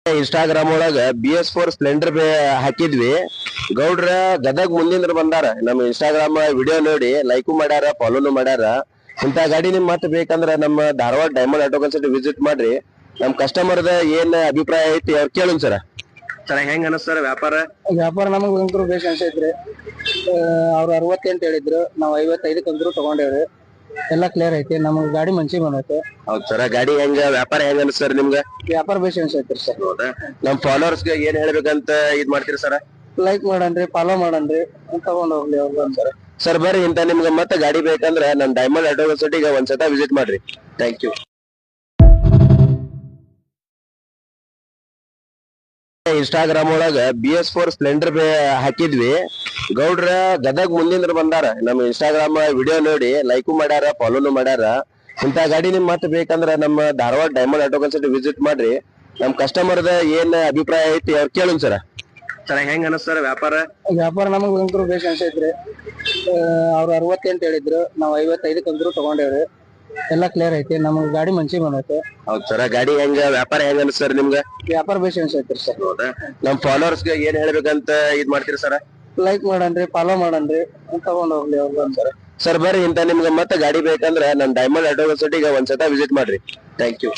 Instagram ಒಳಗ BS4 Splendor ಹಾಕಿದ್ವಿ. ಗೌಡ್ರ ಗದಗ್ ಮುಂದಿಂದ್ರ ಬಂದಾರ. ನಮ್ಮ ಇನ್ಸ್ಟಾಗ್ರಾಮ್ ವಿಡಿಯೋ ನೋಡಿ ಲೈಕು ಮಾಡ್ಯಾರ, ಫಾಲೋನು ಮಾಡ್ಯಾರ. ಇಂತ ಗಾಡಿ ನಿಮ್ ಮತ್ತೆ ಬೇಕಂದ್ರ ನಮ್ಮ Dharwad diamond Auto consult visit ಮಾಡ್ರಿ. ನಮ್ ಕಸ್ಟಮರ್ದ ಏನ್ ಅಭಿಪ್ರಾಯ ಐತಿ ಅವ್ರು ಕೇಳುನ್ ಸರ. ಹೆಂಗ ಅನಸ್ತಾರ ವ್ಯಾಪಾರ? ವ್ಯಾಪಾರ ನಮಗ್ ಅಂಕರು ಬೇಕು ಅನ್ಸೈತ್ರಿ. ಅವ್ರು 68 ಹೇಳಿದ್ರು, ನಾವ್ 55 ಅಂಕರು ತಗೊಂಡೇವ್ರಿ. ಎಲ್ಲಾ ಕ್ಲಿಯರ್ ಐತಿ, ನಮಗ್ ಗಾಡಿ ಮಂಚಿಗೆ ಬಂದೈತೆ. ಹೌದ್ ಸರ, ಗಾಡಿ ಹೆಂಗ ವ್ಯಾಪಾರ ಹೆಂಗ ಅನಸ್ತಾರ ನಿಮ್ಗ? ವ್ಯಾಪಾರ ಬೇಸಿ ಅನ್ಸೈತ್ರಿ ಸರ್. ಹೌದಾ? ನಮ್ ಫಾಲೋವರ್ಸ್ ಗೆ ಏನ್ ಹೇಳ್ಬೇಕಂತ ಇದ್ ಮಾಡ್ತೀರಿ ಸರ? ಲೈಕ್ ಮಾಡನ್ರಿ, ಫಾಲೋ ಮಾಡನ್ರಿ, ತಗೊಂಡ್ ಹೋಗ್ಲಿ ಅವ್ರು ಅಂತಾರ. ಸರ್ ಬರ್ರಿ, ಇಂತ ನಿಮ್ಗೆ ಮತ್ತೆ ಗಾಡಿ ಬೇಕಂದ್ರ ನಮ್ ಡೈಮಂಡ್ ಆಟೋ ಕನ್ಸಲ್ಟ್ ಒಂದ್ಸತ ವಿಸಿಟ್ ಮಾಡ್ರಿ. Thank you. ಇನ್ಸ್ಟಾಗ್ರಾಮ್ ಒಳಗ BS4 ಸ್ಪ್ಲೆಂಡರ್ ಹಾಕಿದ್ವಿ. ಗೌಡ್ರ ಗದಗ್ ಮುಂದಿಂದ್ರ ಬಂದಾರ. ನಮ್ಮ ಇನ್ಸ್ಟಾಗ್ರಾಮ್ ವಿಡಿಯೋ ನೋಡಿ ಲೈಕು ಮಾಡ್ಯಾರ, ಫಾಲೋನು ಮಾಡ್ಯಾರ. ಇಂತ ಗಾಡಿ ನಿಮ್ ಮತ್ತೆ ಬೇಕಂದ್ರ ನಮ್ಮ Dharwad diamond Auto consult visit ಮಾಡ್ರಿ. ನಮ್ ಕಸ್ಟಮರ್ದ ಏನ್ ಅಭಿಪ್ರಾಯ ಐತಿ ಅವ್ರು ಕೇಳುನ್ ಸರ. ಹೆಂಗ ಅನಸ್ತಾರ ವ್ಯಾಪಾರ? ವ್ಯಾಪಾರ ನಮಗ್ ಅಂಕರು ಬೇಕು ಅನ್ಸೈತ್ರಿ. ಅವ್ರು 68 ಹೇಳಿದ್ರು, ನಾವ್ 55 ಅಂಕರು ತಗೊಂಡೇವ್ರಿ. ಎಲ್ಲಾ ಕ್ಲಿಯರ್ ಐತಿ, ನಮಗ್ ಗಾಡಿ ಮಂಚಿಗೆ ಬಂದೈತೆ. ಹೌದ್ ಸರ, ಗಾಡಿ ಹೆಂಗ ವ್ಯಾಪಾರ ಹೆಂಗ ಅನಸ್ತಾರ ನಿಮ್ಗ? ವ್ಯಾಪಾರ ಬೇಸಿ ಅನ್ಸೈತ್ರಿ ಸರ್. ಹೌದಾ? ನಮ್ ಫಾಲೋವರ್ಸ್ ಗೆ ಏನ್ ಹೇಳ್ಬೇಕಂತ ಇದ್ ಮಾಡ್ತೀರಿ ಸರ? ಲೈಕ್ ಮಾಡನ್ರಿ, ಫಾಲೋ ಮಾಡನ್ರಿ, ತಗೊಂಡ್ ಹೋಗ್ಲಿ ಅವ್ರು ಅಂತಾರ. ಸರ್ ಬರ್ರಿ, ಇಂತ ನಿಮ್ಗೆ ಮತ್ತೆ ಗಾಡಿ ಬೇಕಂದ್ರ ನಮ್ ಡೈಮಂಡ್ ಆಟೋ ಕನ್ಸಲ್ಟ್ ಒಂದ್ಸತ ವಿಸಿಟ್ ಮಾಡ್ರಿ. Thank you.